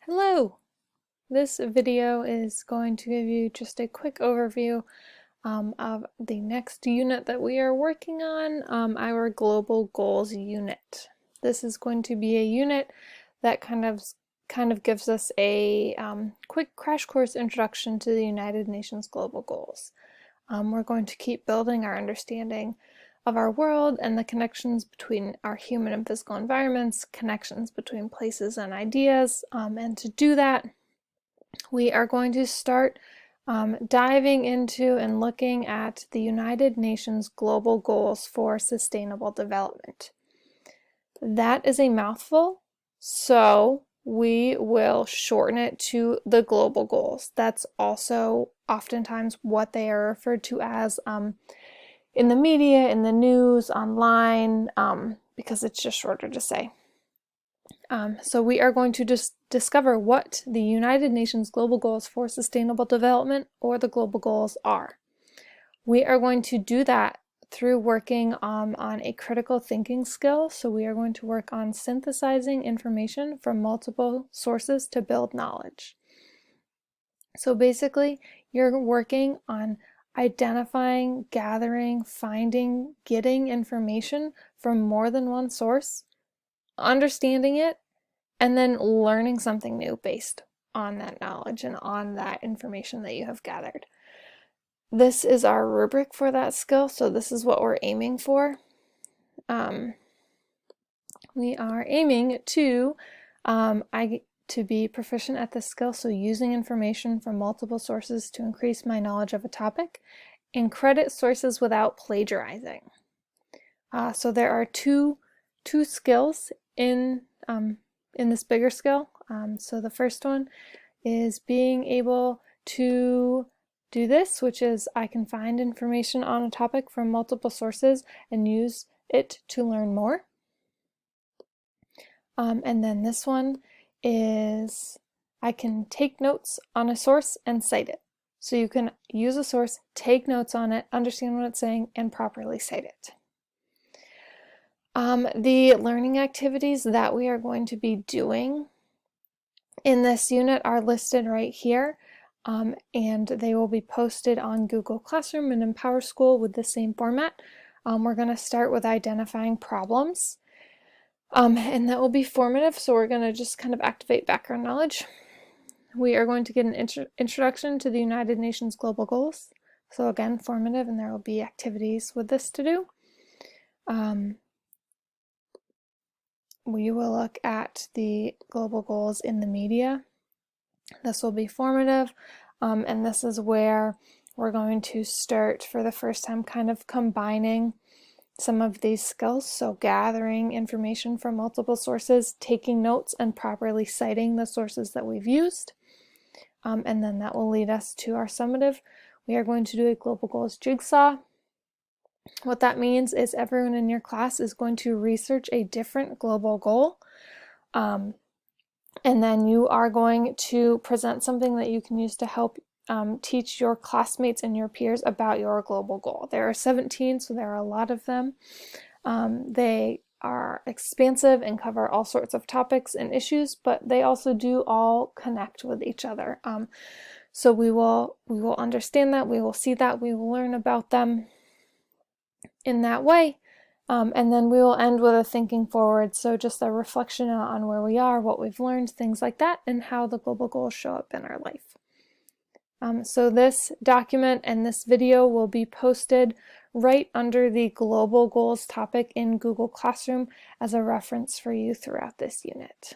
Hello! This video is going to give you just a quick overview of the next unit that we are working on, our Global Goals unit. This is going to be a unit that kind of gives us a quick crash course introduction to the United Nations Global Goals. We're going to keep building our understanding of our world and the connections between our human and physical environments, connections between places and ideas, and to do that, we are going to start diving into and looking at the United Nations Global Goals for Sustainable Development. That is a mouthful, so we will shorten it to the Global Goals. That's also oftentimes what they are referred to as in the media, in the news, online, because it's just shorter to say. So we are going to just discover what the United Nations Global Goals for Sustainable Development, or the Global Goals, are. We are going to do that through working on a critical thinking skill. So we are going to work on synthesizing information from multiple sources to build knowledge. So basically, you're working on identifying, gathering, finding, getting information from more than one source, understanding it, and then learning something new based on that knowledge and on that information that you have gathered. This is our rubric for that skill, so this is what we're aiming for. We are aiming to be proficient at this skill, so using information from multiple sources to increase my knowledge of a topic, and credit sources without plagiarizing. So there are two skills in this bigger skill. So the first one is being able to do this, which is I can find information on a topic from multiple sources and use it to learn more. And then this one is I can take notes on a source and cite it. So you can use a source, take notes on it, understand what it's saying, and properly cite it. The learning activities that we are going to be doing in this unit are listed right here, and they will be posted on Google Classroom and in PowerSchool with the same format. We're going to start with identifying problems, and that will be formative, so we're going to just kind of activate background knowledge. We are going to get an introduction to the United Nations Global Goals, so again, formative, and there will be activities with this to do. We will look at the global goals in the media. This will be formative, and this is where we're going to start for the first time kind of combining some of these skills, so gathering information from multiple sources, taking notes, and properly citing the sources that we've used. And then that will lead us to our summative. We are going to do a global goals jigsaw. What that means is everyone in your class is going to research a different global goal, and then you are going to present something that you can use to help teach your classmates and your peers about your global goal. There are 17, so there are a lot of them. They are expansive and cover all sorts of topics and issues, but they also do all connect with each other. So we will understand that, we will see that, we will learn about them in that way, and then we will end with a thinking forward, so just a reflection on where we are, what we've learned, things like that, and how the global goals show up in our life. So this document and this video will be posted right under the Global Goals topic in Google Classroom as a reference for you throughout this unit.